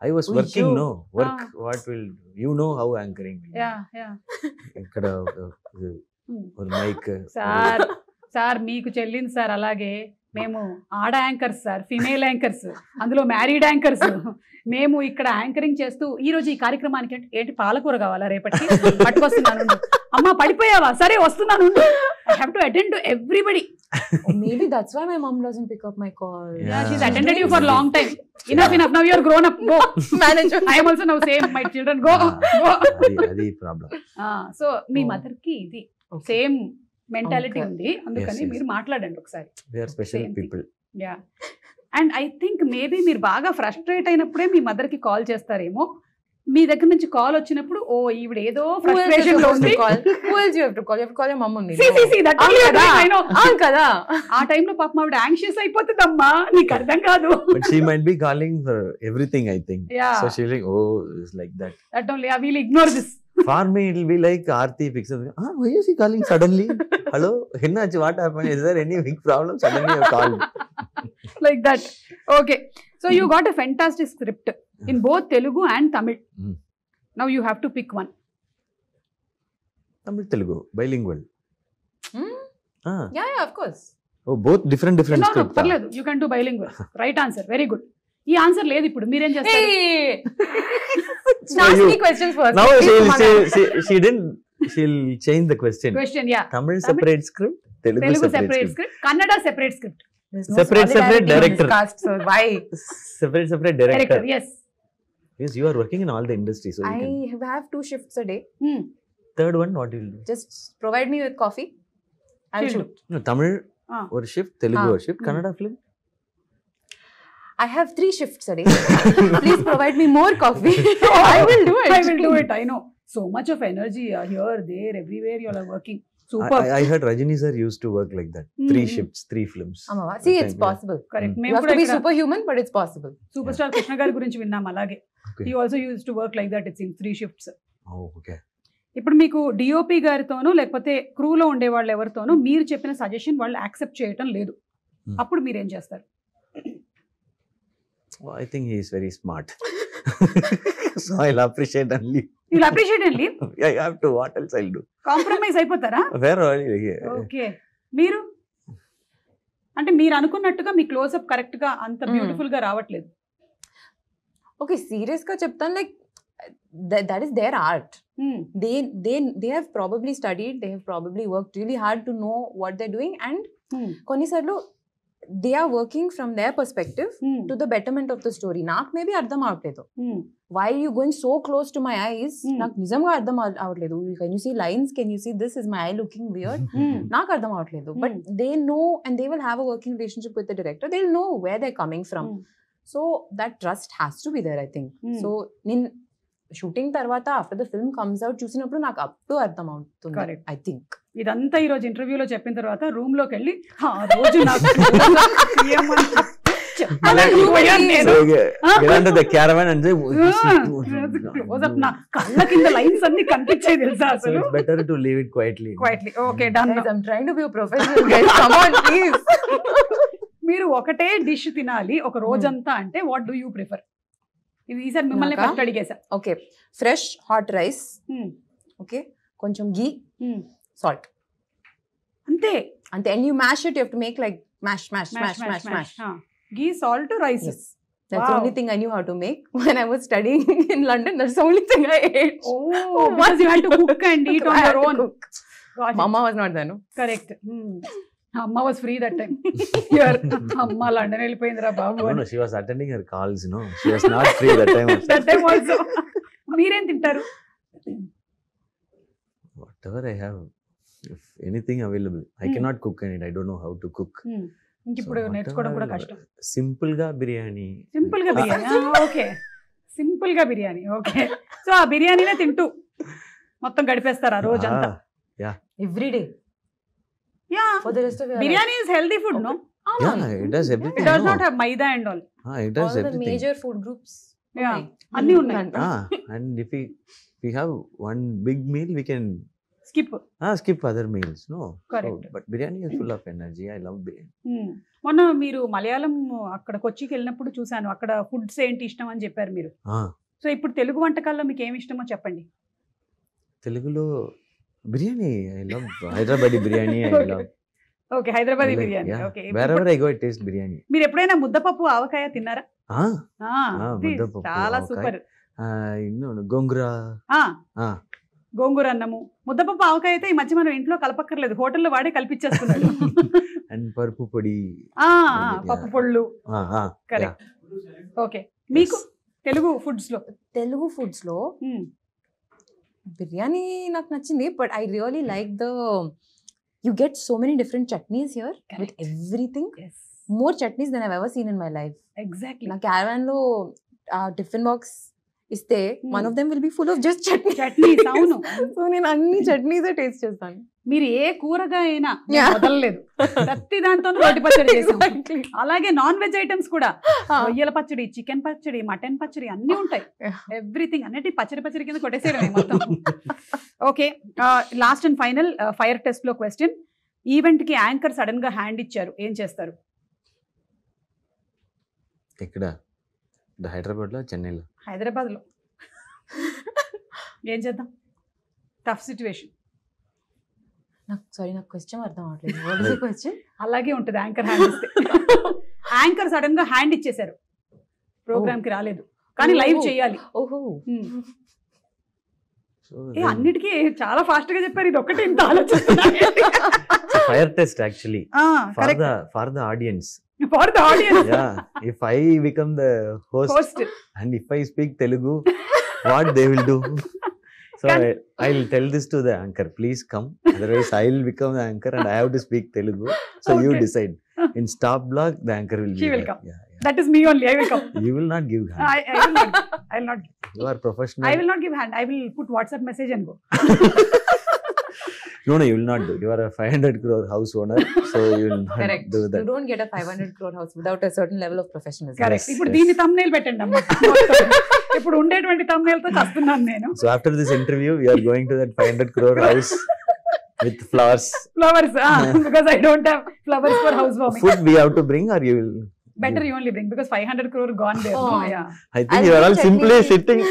I was working, no. Work. What will you know how anchoring? Yeah. ikkada or mic. Sir మీకు చెల్లింది సార్, అలాగే మేము ఆడ యాంకర్స్ సార్, ఫిమేల్ యాంకర్స్, అందులో మ్యారీడ్ యాంకర్స్. మేము ఇక్కడ యాంకరింగ్ చేస్తూ ఈ రోజు ఈ కార్యక్రమానికి ఏంటి పాలకూర కావాలా రేపటికి పట్టుకొస్తున్నాను. అమ్మా పడిపోయావా? సరే వస్తున్నాను. I have to attend to everybody. Maybe that's why my mom doesn't pick up my call. Yeah, she's attended you for a long time. Enough. Now you are grown up. Go. Manager. I am also now same. My children go. Adi problem. So me mother కి ఇది సేమ్ మెంటాలిటీ ఉంది, అందుకని మీరు మాట్లాడండి ఒకసారి. They are special people. Yeah. And I think maybe మీరు బాగా ఫ్రస్ట్రేట్ అయినప్పుడే మీ మదర్ కి కాల్ చేస్తారేమో. మీ దగ్గర నుంచి కాల్ వచ్చినప్పుడు ఓ ఈవిడ ఏదో ఫ్రస్ట్రేషన్ లో ఉంది. Who else you have to call? You have to call your mom only. See, that only I know. కదా ఆ టైంలో పాపం ఆవిడ యాంగ్షియస్ అయిపోతుందమ్మా, నీకు అర్థం కాదు. But she might be calling for everything, I think. Yeah. So she's like, oh, it's like that. That only I will ignore this. For me, it will be like Aarti picks up. Why is he calling suddenly? Hello, Hinnachi, what happened? Is there any big problem? Suddenly you called. Like that. Okay. So you got a fantastic script in both Telugu and Tamil. Now you have to pick one. Tamil, Telugu, bilingual. Yeah, of course. Oh, both different No, script. parledu. You can do bilingual. Right answer. Very good. ఈ ఆన్సర్ లేదు ఇప్పుడు, మీరేం చేస్తారు? Ask me questions first. Now she'll change the question. Yeah. Tamil separate script, Telugu separate script, Kannada separate script. Separate director. So why? Separate director. Yes. Yes, you are working in all the industries. So I have 2 shifts a day. Third one, what will you do? Just provide me with coffee. I'll shoot. No, Tamil or shift, Telugu or shift, Kannada film. I have 3 shifts a day. Please provide me more coffee. I will do it. I will do it. I know. So much of energy here, there, everywhere you all are working. Super. I heard Rajini sir used to work like that. 3 shifts, 3 films. See, it's possible. Correct. You have to be superhuman, but it's possible. Superstar Krishna గారి గురించి విన్నాం అలాగే. Okay. He also used to work like that. It seems 3 shifts. Oh, okay. ఇప్పుడు మీకు డిఓపి గారితోనో లేకపోతే క్రూలో ఉండే వాళ్ళు ఎవరితోనో మీరు చెప్పిన సజెషన్ వాళ్ళు యాక్సెప్ట్ చేయటం లేదు, అప్పుడు మీరు ఏం చేస్తారు? Well, I think he is very smart. So I'll appreciate and leave. You'll appreciate and leave? I have to. What else I'll do? Compromise అయిపోతారా? Where are you? ఓకే. మీరు అంటే మీరు అనుకున్నట్టుగా మీ క్లోజ్అప్ కరెక్ట్ గా అంత బ్యూటిఫుల్ గా రావట్లేదు. Okay, serious గా చెప్తాను, like that is their art. They have probably studied, they have probably worked really hard to know what they're doing, and కొన్నిసార్లు they are working from their perspective to the betterment of the story. నాకు మేబీ అర్థం అవట్లేదు. Why are you going so close to my eyes? నాకు నిజంగా అర్థం అవట్లేదు. Can you see lines? Can you see this? Is my eye looking weird? నాకు అర్థం అవట్లేదు. But they know, and they will have a working relationship with the director. They'll know where they're coming from. So that trust has to be there, I think. So shooting తర్వాత after the film comes out చూసినప్పుడు నాకు అప్పుడు అర్థం అవుతుంది, ఐ థింక్. ఇదంతా ఈ రోజు ఇంటర్వ్యూలో చెప్పిన తర్వాత రూమ్ లోకి వెళ్ళి ఆ రోజు నాకు కళ్ళ కింద లైన్స్ అన్ని కనిపించాయి తెలుసా అసలు. Better to leave it quietly. Okay, done. I'm trying to be a professional guys, come on please. మీరు ఒకటే డిష్ తినాలి ఒక రోజంతా అంటే వాట్ డూ యూ ప్రిఫర్? ఈసారి మిమ్మల్ని ఫస్ట్ అడిగేసా. Okay, fresh hot rice, okay, కొంచెం ఘీ, సాల్ట్, అంతే. And you mash it, you have to make like mash. Ghee, salt, rice. That's the only thing I knew how to make when I was studying in London. That's the only thing I ate. Oh, because you had to cook and eat on your own. Mama was not there, no? Correct. Amma was free that time. Here, Amma London వెళ్ళిపోయిందిరా బాబు. No, she was attending her calls, no. She was not free that time also. That time also. మీరేం తింటారు? Whatever I have, if anything available. I cannot cook and I don't know how to cook. ఇప్పుడు నేర్చుకోవడం కూడా కష్టం. సింపుల్ గా బిర్యానీ. ఓకే, సింపుల్ గా బిర్యానీ. ఓకే, సో ఆ బిర్యానీనే తింటూ మొత్తం గడిపేస్తారు ఆ రోజంతా. Every day. Yeah, for the rest of your biryani life. is healthy food, no? Yeah, it does everything. It does not have maida and all. It does all everything. the major food groups. Yeah, anni unnai. And if we have one big meal, we can skip other meals, no? Correct. So, but biryani is full of energy. I love biryani. మొన్న మీరు మలయాళం అక్కడ కొచ్చికి వెళ్ళినప్పుడు చూసాను, అక్కడ ఫుడ్స్ ఏంటి ఇష్టం అని చెప్పారు మీరు. సో ఇప్పుడు తెలుగు వంటకాల్లో మీకు ఏమి ఇష్టమో చెప్పండి. తెలుగులో biryani, I love Hyderabadi biryani. I love. Okay, Hyderabadi biryani. Okay. Wherever I go, I taste biryani. మీరు ఎప్పుడైనా ముద్దపప్పు ఆవకాయ తిన్నారా? ముద్దపప్పు చాలా సూపర్. గోంగూర. గోంగూర అన్నము, ముద్దపప్పు ఆవకాయ అయితే ఈ మధ్య మనం ఇంట్లో కలపక్కర్లేదు, హోటల్లో వాడే కలిపించేస్తున్నాడు. అండ్ పరుపు పొడి, పప్పు పొళ్ళు. కరెక్ట్. ఓకే, మీకు తెలుగు ఫుడ్స్ లో బిర్యానీ నాకు నచ్చింది, but I really like the you get so many different chutneys here with everything. More chutneys than I've ever seen in my life. Exactly. నా క్యారవాన్ లో టిఫిన్ బాక్స్ ఇస్తే one of them will be full of just chutneys. అవును, సో నేను అన్ని చట్నీసే టేస్ట్ చేస్తాను. మీరు ఏ కూరగా అయినా వదలలేదు, ప్రతి దాంతో రోటి పచ్చడి చేసాం. అలాగే నాన్ వెజ్ ఐటమ్స్ కూడా, రొయ్యల పచ్చడి, చికెన్ పచ్చడి, మటన్ పచ్చడి అన్ని ఉంటాయి. ఎవ్రీథింగ్ అన్నిటి పచ్చడి కింద కొట్టేసేయడమే మొత్తం. Okay, last and final fire test లో క్వశ్చన్. ఈవెంట్ కి యాంకర్ సడన్ గా హ్యాండ్ ఇచ్చారు, ఏం చేస్తారు? ఇక్కడ హైదరాబాద్ లో, చెన్నైలో? హైదరాబాద్ లో. ఏం చేద్దాం? Tough situation. నాకు క్వశ్చన్ అర్థం అవ్వట్లేదు. అలాగే ఉంటుంది యాంకర్ హ్యాండ్ ఇస్తే. యాంకర్ సడన్ గా హ్యాండ్ ఇచ్చేసారు, ప్రోగ్రామ్ కి రాలేదు కానీ లైవ్ చేయాలి. ఓహో, అన్నిటికీ చాలా ఫాస్ట్ గా చెప్పారు, ఇది ఒకటి ఇంత ఆలోచిస్తున్నా. Fire test actually for the audience. For the audience. Yeah, if I become the host and if I speak Telugu, what they will do? So I'll tell this to the anchor, please come, otherwise I'll become the anchor and I have to speak Telugu. So you decide. In stop block, the anchor will be there. Come. Yeah. That is me only. I will come. You will not give hand. I will not. I will not. You are professional. I will not give hand. I will put WhatsApp message and go. No, you will not do. You are a 500 crore house owner, so you will not Correct. do You that. don't get a 500 crore house without a certain level of professionalism. Correct. Yes, ఇప్పుడు yes. దీన్ని thumbnail పెట్టండి అమ్మా. ఇప్పుడు ఉండేటువంటి thumbnail తో చస్తున్నాను నేను. So after this interview, we are going to that 500 crore house with flowers. Flowers, because I don't have flowers for housewarming. Food we have to bring, or you will. Better you only bring because 500 crore gone there. No? Oh. Yeah. I think I'll you are all bring simply chutney. sitting.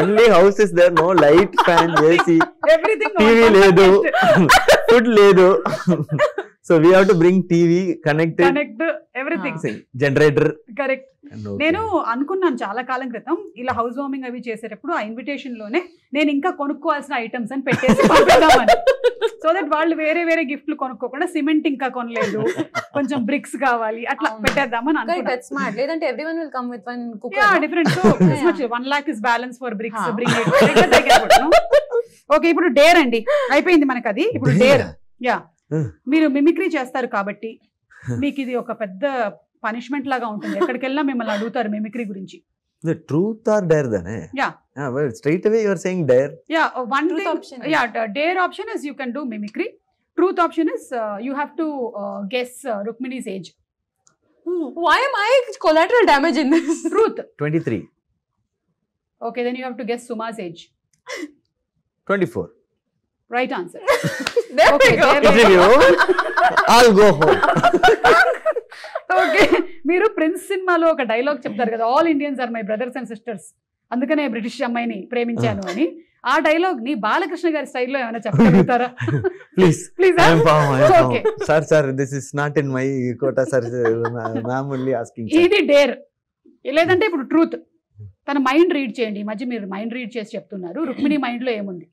Only house is there. No light, fan, AC, Everything. TV ledu, food ledu. So we have to bring TV, connected, Connect everything. generator. Correct. And okay. నేను అనుకున్నాను చాలా కాలం క్రితం ఇలా హౌస్ వార్మింగ్ అవి చేసేటప్పుడు ఆ ఇన్విటేషన్ లోనే నేను ఇంకా కొనుక్కోవాల్సిన ఐటమ్స్ అని పెట్టేసి పంపిద్దామని. సో దట్ వాళ్ళు వేరే వేరే గిఫ్ట్లు కొనుక్కోకుండా సిమెంట్ ఇంకా కొనలేదు, కొంచెం బ్రిక్స్ కావాలి అట్లా పెట్టేద్దామని Correct, అనుకున్నాను. that's smart. Leదంటే everyone will come with one cooker. Yeah, no? different. So this Yeah. much 1 lakh is balance for bricks. Huh. Bring it. Like that I can put, no? Okay, ఇప్పుడు డేర్ అండి అయిపోయింది మనకు అది. ఇప్పుడు డేర్. యా, మీరు మిమిక్రీ చేస్తారు కాబట్టి మీకు ఇది ఒక పెద్ద పనిష్మెంట్ లాగా ఉంటుంది. ఎక్కడికి వెళ్ళినా మిమ్మల్ని అడుగుతారు మిమిక్రీ గురించి. The truth or dare then? Yeah. Well, straight away you are saying dare. Yeah, one Truth thing. option. Yeah, dare option is you can do mimicry. Truth option is you have to guess Rukmini's age. Why am I collateral damage in this? Truth. 23. Okay, then you have to guess Suma's age. 24. Right answer. There Okay, we go. there we Interview. I'll go home. Okay, మీరు ప్రిన్స్ సినిమాలో ఒక డైలాగ్ చెప్తారు కదా, all Indians are my brothers and sisters, అందుకనే బ్రిటిష్ అమ్మాయిని ప్రేమించాను అని. ఆ డైలాగ్ ని బాలకృష్ణ గారి స్టైల్లో ఏమైనా చెప్పగలుగుతారా? Please. Please. I am calm. Okay. Sir, this is not in my quota, sir. Ma'am only asking. Sir. ఇది డేర్. లేదంటే ఇప్పుడు ట్రూత్. తన మైండ్ రీడ్ చేయండి. ఈ మధ్య మీరు మైండ్ రీడ్ చేసి చెప్తున్నారు. రుక్మిణి మైండ్ లో ఏముంది?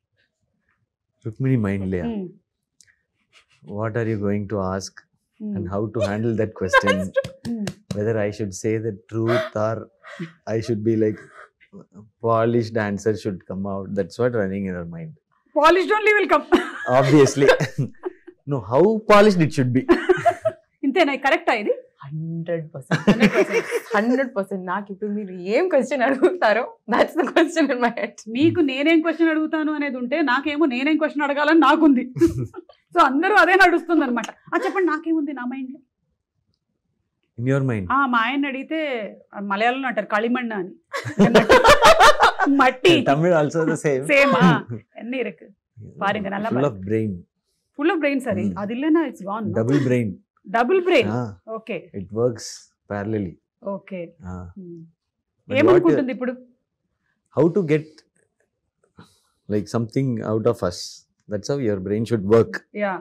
Rukmini mind layer. What are you going to ask and how to handle that question? Whether I should say the truth or I should be like polished answer should come out. That's what running in her mind. Polished only will come. Obviously. No, how polished it should be. ఇంతేనా? కరెక్టా ఇది? 100%. నాకు ఇప్పుడు మీరు ఏం క్వశ్చన్ అడుగుతారో that's the question in my head. మీకు నేనేం క్వశ్చన్ అడుగుతాను అనేది ఉంటే నాకేమో నేనేం క్వశ్చన్ అడగాలని నాకుంది. సో అందరూ అదే నడుస్తుంది అనమాట. చెప్పండి నాకేముంది నా మైండ్ లో. In your mind. మా ఆయన అడిగితే మలయాళంలో అంటారు களிமண் అని. మట్టి. Tamil also the same. Same. ఎన్ని ఇருக்கு பாருங்க நல்லா Full of brain. Full of brain. సరే అది ఇల్లేనా? It's gone. Double brain. Double brain. Ah, okay it works parallelly. Okay. Ah. But ఏమనుకుంటుంది ఇప్పుడు? how to get like something out of us. That's how your brain should work. Yeah,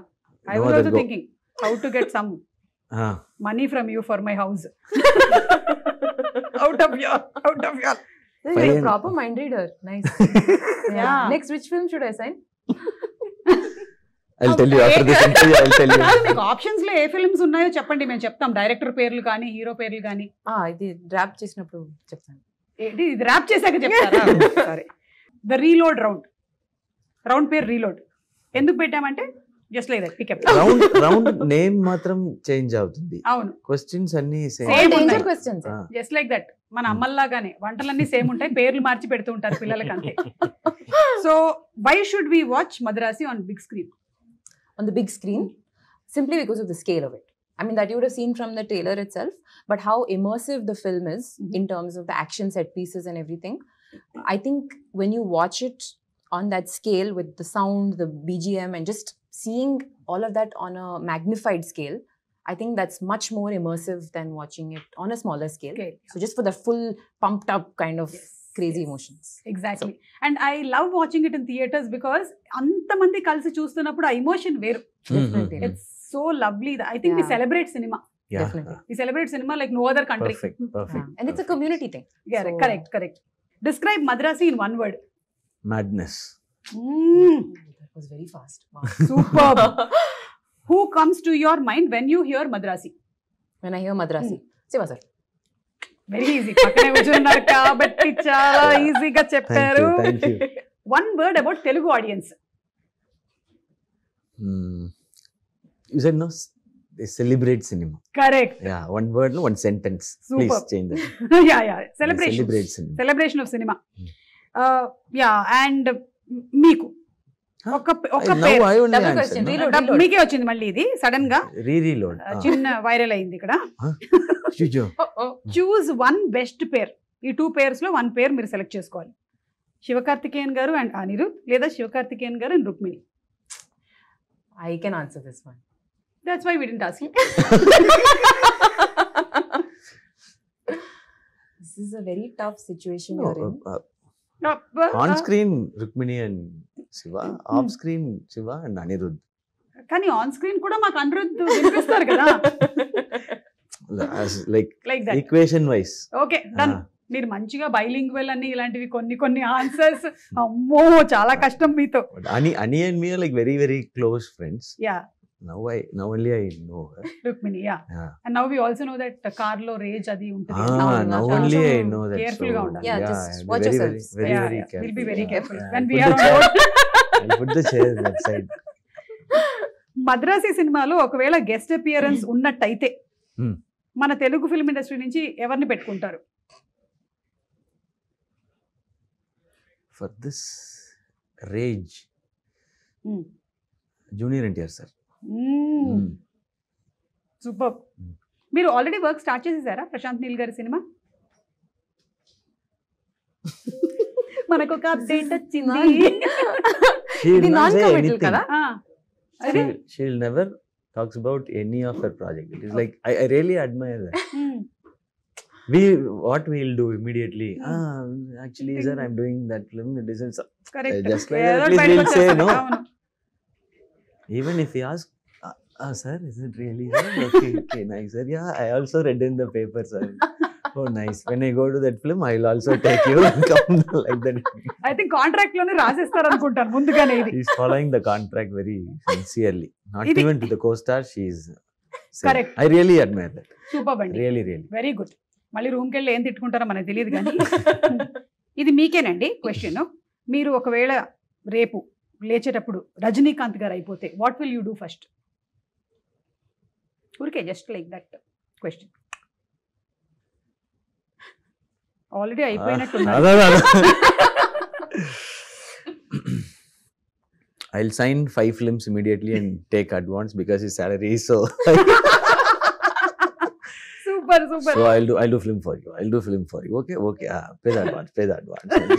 I No was other also go. Thinking how to get some Ah. money from you for my house. out of your You're a proper mind reader. Nice. Yeah. Next, which film should I sign? I'll tell you after this interview. I'll tell you. మీకు ఆప్షన్స్ లో ఏ ఫిల్మ్స్ ఉన్నాయో చెప్పండి, మేము చెప్తాం. డైరెక్టర్ పేర్లు కానీ హీరో పేర్లు కానీ. ఇది డ్రాప్ చేసినప్పుడు చెప్తాను. ఏంటి ఇది ర్యాప్ చేశాక చెప్తారా? సరే. ద రీలోడ్ రౌండ్ పేరు రీలోడ్. ఎందుకు పెట్టామంటే just like that pickup. Round name మాత్రం చేంజ్ అవుతుంది. అవును, క్వశ్చన్స్ అన్ని Same సేమ్. Danger ఉన్నాయి. questions. Just like that. మన అమ్మల్లాగానే వంటలన్నీ సేమ్ ఉంటాయి, పేర్లు మార్చి పెడుతూ ఉంటారు పిల్లలకి అంతే. So why should we watch Madrasi on big screen? On the big screen, simply because of the scale of it. I mean, that you would have seen from the trailer itself, but how immersive the film is in terms of the action set pieces and everything. I think when you watch it on that scale with the sound, the BGM, and just seeing all of that on a magnified scale, I think that's much more immersive than watching it on a smaller scale. Okay. So just for the full pumped up kind of crazy emotions. Exactly. And I love watching it in theatres because అంతమంది కలిసి చూస్తున్నప్పుడు ఆ ఎమోషన్ వేరు. Definitely. It's so lovely. I think we Yeah. Celebrate cinema. Yeah. Definitely. We celebrate cinema like no other country. Perfect. And it's a community thing. So- correct. Describe Madrasi in one word. Madness. That was very fast. Wow. Super. Who comes to your mind when you hear Madrasi? When I hear Madrasi, Siva sir. Very easy. పక్కనే కూర్చున్నారు కాబట్టి చాలా ఈజీగా చెప్పారు. Thank you. One word about Telugu audience. You said no. they celebrate cinema. Correct. Yeah, one word, no, one sentence. Super. Please change that. Yeah They celebration celebrate cinema. Celebration of cinema. Yeah and మీకు ఒక Now పేరు I only Double answer. question. No? Reload. మీకే వచ్చింది మళ్ళీ ఇది సడన్ గా Reload. చిన్న వైరల్ అయింది ఇక్కడ. Chujo. చూజ్ వన్ బెస్ట్ పేర్. ఈ 2 పేర్స్ లో 1 పేర్ మీరు సెలెక్ట్ చేసుకోవాలి. శివకార్తికేయన్ గారు అండ్ అనిరుద్ లేదా శివకార్తికేయన్ గారు and Rukmini. I can answer this one. That's why we didn't ask you. This is a very tough situation No, you're in. on screen Rukmini and Shiva, off screen Shiva and Anirudh. కానీ ఆన్ స్క్రీన్ కూడా మాకు అనిరుద్ వినిపిస్తారు కదా. As like like that. equation wise. Okay done. మీరు మంచిగా బైలింగ్వెల్ అని ఇలాంటివి కొన్ని ఆన్సర్స్. అమ్మో చాలా కష్టం మీతో. But Ani and me are like very very close friends. Yeah Now only I know her. Rukmini yeah. Yeah. And now we also know that car లో రేజ్ అది ఉంటుంది. Now only I know that. Careful గా ఉండాలి. Yeah, just I'll be watch very, yourselves. very, very careful. We'll be very careful Yeah, when I'll we put are the on chair- board. I'll put the chair that side. Madrasi సినిమాలో ఒకవేళ గెస్ట్ అపియరెన్స్ ఉన్నట్టయితే Hmm. మన తెలుగు ఫిల్మ్ ఇండస్ట్రీ నుంచి ఎవరిని పెట్టుకుంటారు? For this rage, Hmm. Junior NTR sir. Super. Hmm. మీరు ఆల్రెడీ వర్క్ స్టార్ట్ చేసేసారా ప్రశాంత్ నీల్ గారి సినిమా? మనకు ఒక అప్డేట్ వచ్చింది. She will ఇది not say non-committal anything. కదా? అదే She'll never talks about any of her project. It is like I really admire that. What we'll do immediately? Actually, sir, I'm doing that film. It isn't. Correct. Just like that, at least we'll say no. Even if he asks, sir, is it really? Sir? Okay, nice, sir. Yeah, I also read in the paper, sir. Oh, nice. When I go to that film, I'll also take you and come like that. I think contract లోనే రాసేస్తారు అనుకుంటాను ముందుగానే ఇది. He's following the contract very sincerely. Not Idi- even to the co-star. She's Correct. I really admire that. Super అండి. Really. Very good. మళ్ళీ రూమ్కి వెళ్ళి ఏం తిట్టుకుంటారో మనకు తెలియదు కానీ ఇది మీకేనండి క్వశ్చన్. మీరు ఒకవేళ రేపు లేచేటప్పుడు రజనీకాంత్ గారు అయిపోతే what will you do first? ఊరికే just like that question. Already అయిపోయినట్టున్నారు. I'll sign 5 films immediately and take advance because his salary is so. Super. So I'll do film for you. Okay. Pay the advance.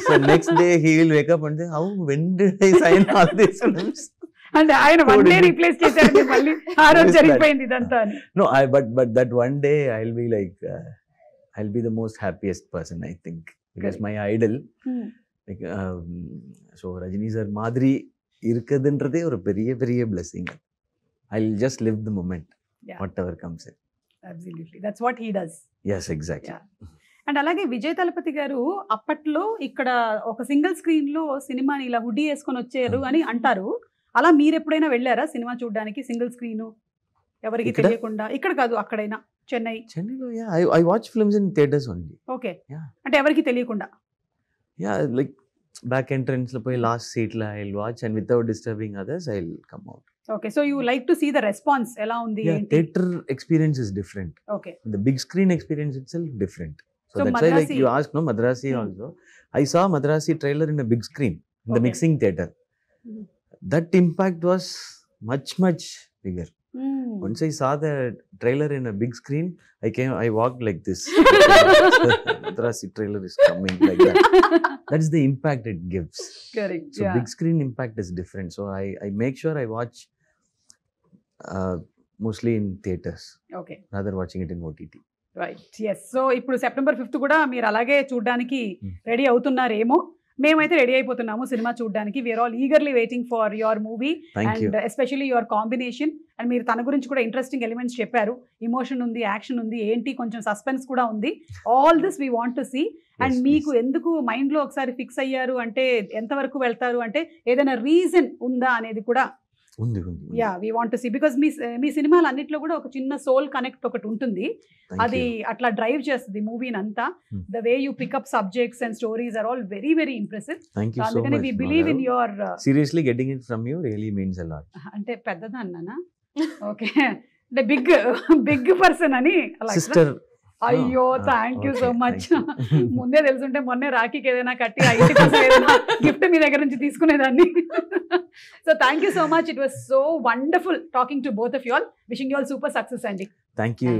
So next day he will wake up and say, how? When did I sign all these films? అంటే ఆయన వన్ డే రీప్లేస్ చేశారు మళ్ళీ ఆ రోజు జరిగిపోయింది ఇదంతా అని. No, but that one day I'll be like, I'll be the most happiest person, I think, because my idol, like, so Rajini sir Madri irukadundrathe oru periya blessing. I'll just live the moment, whatever comes in. Absolutely, that's what he does. Yes, exactly. Yeah. And అలాగే విజయ్ తలపతి గారు అప్పట్లో ఇక్కడ ఒక సింగిల్ స్క్రీన్ లో సినిమాని ఇలా హుడ్డీ వేసుకొని వచ్చారు అని అంటారు. అలా మీరు ఎప్పుడైనా వెళ్ళారా సినిమా చూడడానికి సింగిల్ స్క్రీన్ ఎవరికి తెలియకుండా? ఇక్కడ కాదు, అక్కడైనా చెన్నైలో. Yeah, I watch films in theaters only. Okay. Yeah. అంటే ఎవరికి తెలియకుండా? Yeah, like back entrance lo poi last seat la I'll watch and without disturbing others I'll come out. Okay, so you like to see the response ఎలా ఉంది? Yeah, theater experience is different. Okay. The big screen experience itself different. So that's Madrasi, why like you asked, no, Madrasi also. I saw Madrasi trailer in a big screen in the mixing theater. That impact was much bigger. Once I saw the trailer in a big screen, I walked like this. Madrasi trailer is coming like that. That's the impact it gives. Correct. So big screen impact is different. So I make sure I watch mostly in theaters. Okay. Rather watching it in OTT. Right. Yes. So ఇప్పుడు సెప్టెంబర్ 5th కూడా మీరు అలాగే చూడడానికి రెడీ అవుతున్నారేమో. మేమైతే రెడీ అయిపోతున్నాము సినిమా చూడడానికి. We are all eagerly waiting for your movie and especially your combination. And మీరు తన గురించి కూడా ఇంట్రెస్టింగ్ ఎలిమెంట్స్ చెప్పారు. ఇమోషన్ ఉంది, యాక్షన్ ఉంది, ఏంటి కొంచెం సస్పెన్స్ కూడా ఉంది. All this we want to see. And మీకు ఎందుకు మైండ్లో ఒకసారి ఫిక్స్ అయ్యారు అంటే ఎంతవరకు వెళ్తారు అంటే ఏదైనా రీజన్ ఉందా అనేది కూడా yeah we want to see. Because మీ సినిమాలు అన్నిట్లో కూడా ఒక చిన్న సోల్ కనెక్ట్ ఒకటి ఉంటుంది. అది అట్లా డ్రైవ్ చేస్తుంది మూవీని అంతా. The way you pick up subjects and stories are all very very impressive. అందుకని we believe in your seriously getting it from you really means a lot. అంటే పెద్దదన్నానా? ఓకే. అంటే బిగ్ పర్సన్ అని అలా. సిస్టర్. అయ్యో థ్యాంక్ యూ సో మచ్. ముందే తెలుసుంటే మొన్నే రాఖీకి ఏదైనా కట్టి ఆ ఇంటి కోసం ఏదైనా గిఫ్ట్ మీ దగ్గర నుంచి తీసుకునేదాన్ని. So thank you so much. It was so wonderful talking to both of you all. Wishing you all super success అండి. Thank you.